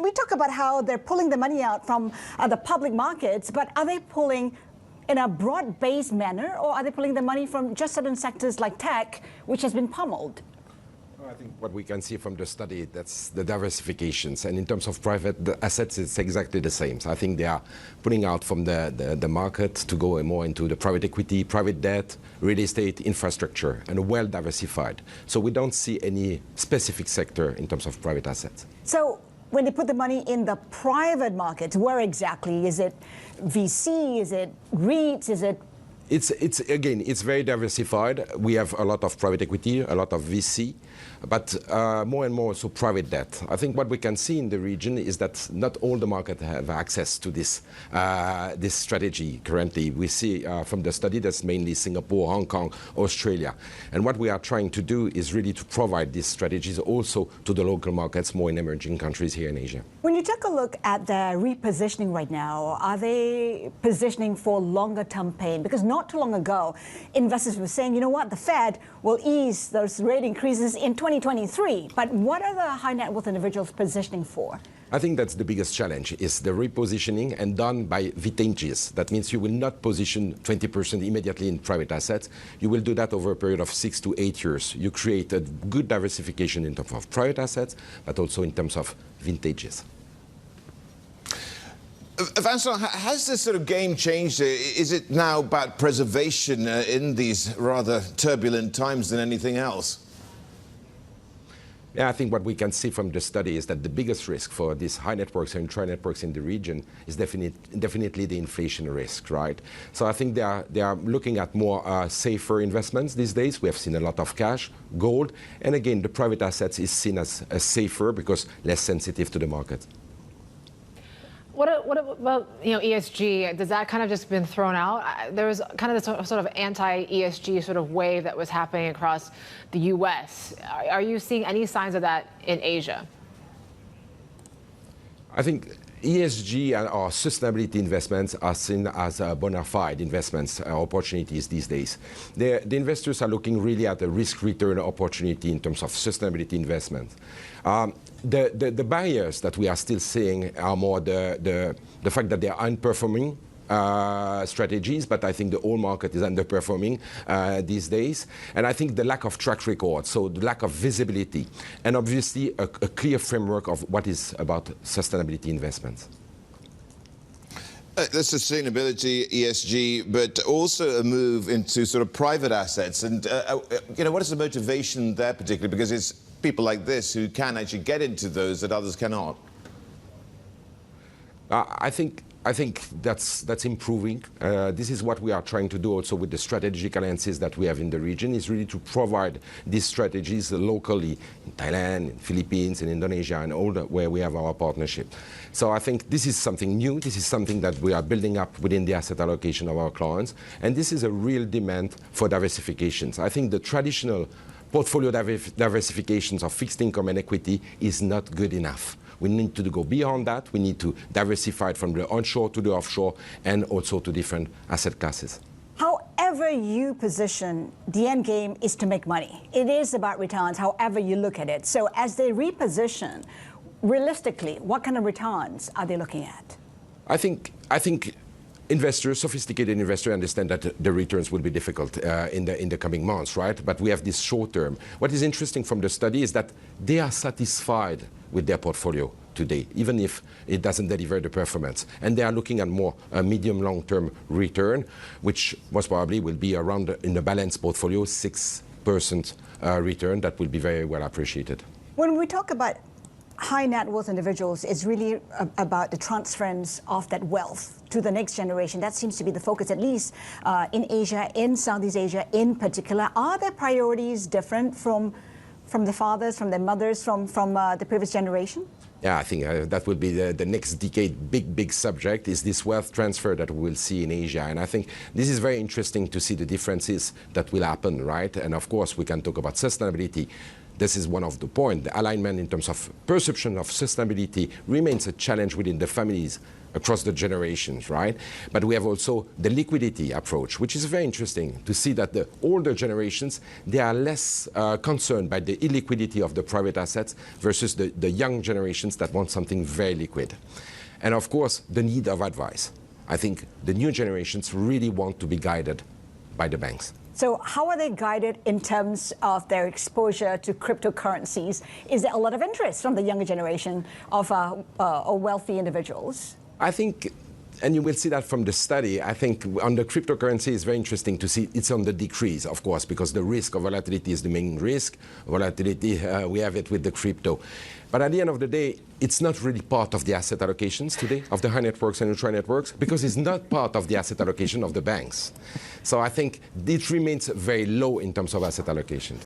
we talk about how they're pulling the money out from the public markets, but are they pulling in a broad-based manner, or are they pulling the money from just certain sectors like tech, which has been pummeled? I think what we can see from the study, that's the diversifications. And in terms of private assets, it's exactly the same. So I think they are pulling out from the market to go more into the private equity, private debt, real estate, infrastructure, and well diversified. So we don't see any specific sector in terms of private assets. So when they put the money in the private markets, where exactly? Is it VC? Is it REITs? Is it? It's very diversified. We have a lot of private equity, a lot of VC, but more and more so private debt. I think what we can see in the region is that not all the markets have access to this strategy currently. We see from the study that's mainly Singapore, Hong Kong, Australia. And what we are trying to do is really to provide these strategies also to the local markets, more in emerging countries here in Asia. When you take a look at the repositioning right now, are they positioning for longer term pain? Because not too long ago, investors were saying, you know what, the Fed will ease those rate increases in 2023. But what are the high net worth individuals positioning for? I think that's the biggest challenge, is the repositioning and done by vintages. That means you will not position 20% immediately in private assets. You will do that over a period of 6 to 8 years. You create a good diversification in terms of private assets, but also in terms of vintages. Vincent, has this sort of game changed? Is it now about preservation in these rather turbulent times than anything else? Yeah, I think what we can see from the study is that the biggest risk for these high networks and ultra networks in the region is definitely the inflation risk, right? So I think they are looking at more safer investments these days. We have seen a lot of cash, gold, and again, the private assets is seen as safer because less sensitive to the market. What about ESG? Does that kind of just been thrown out? There was kind of this sort of anti-ESG sort of wave that was happening across the U.S. Are you seeing any signs of that in Asia? I think ESG and our sustainability investments are seen as bona fide investments opportunities these days. The investors are looking really at the risk-return opportunity in terms of sustainability investments. The barriers that we are still seeing are more the fact that they are underperforming strategies, but I think the whole market is underperforming these days. And I think the lack of track record, so the lack of visibility, and obviously a clear framework of what is about sustainability investments. The sustainability, ESG, but also a move into sort of private assets. And, what is the motivation there particularly? Because it's people like this who can actually get into those that others cannot. I think that's improving. This is what we are trying to do also with the strategic alliances that we have in the region, is really to provide these strategies locally in Thailand, in Philippines, in Indonesia, and all where we have our partnership. So I think this is something new. This is something that we are building up within the asset allocation of our clients. And this is a real demand for diversifications. I think the traditional portfolio diversifications of fixed income and equity is not good enough. We need to go beyond that. We need to diversify it from the onshore to the offshore and also to different asset classes. However you position, the end game is to make money. It is about returns, however you look at it. So as they reposition, realistically, what kind of returns are they looking at? I think investors, sophisticated investors, understand that the returns will be difficult in the coming months, right? But we have this short term. What is interesting from the study is that they are satisfied with their portfolio today, even if it doesn't deliver the performance. And they are looking at more medium long-term return, which most probably will be around, in the balanced portfolio, 6% return. That will be very well appreciated. When we talk about high net worth individuals, it's really about the transference of that wealth to the next generation. That seems to be the focus, at least in Asia, in Southeast Asia in particular. Are their priorities different from the fathers, from their mothers, from the previous generation? Yeah, I think that will be the next decade big subject, is this wealth transfer that we will see in Asia. And I think this is very interesting to see the differences that will happen, right? And of course, we can talk about sustainability. this is one of the points. The alignment in terms of perception of sustainability remains a challenge within the families across the generations, right? But we have also the liquidity approach, which is very interesting to see that the older generations, they are less concerned by the illiquidity of the private assets versus the young generations that want something very liquid. And of course, the need of advice. I think the new generations really want to be guided by the banks. So how are they guided in terms of their exposure to cryptocurrencies? Is there a lot of interest from the younger generation of wealthy individuals? I think, and you will see that from the study, I think on the cryptocurrency it's very interesting to see it's on the decrease, of course, because the risk of volatility is the main risk. Volatility, we have it with the crypto. But at the end of the day, it's not really part of the asset allocations today of the high networks and ultra networks because it's not part of the asset allocation of the banks. So I think it remains very low in terms of asset allocation.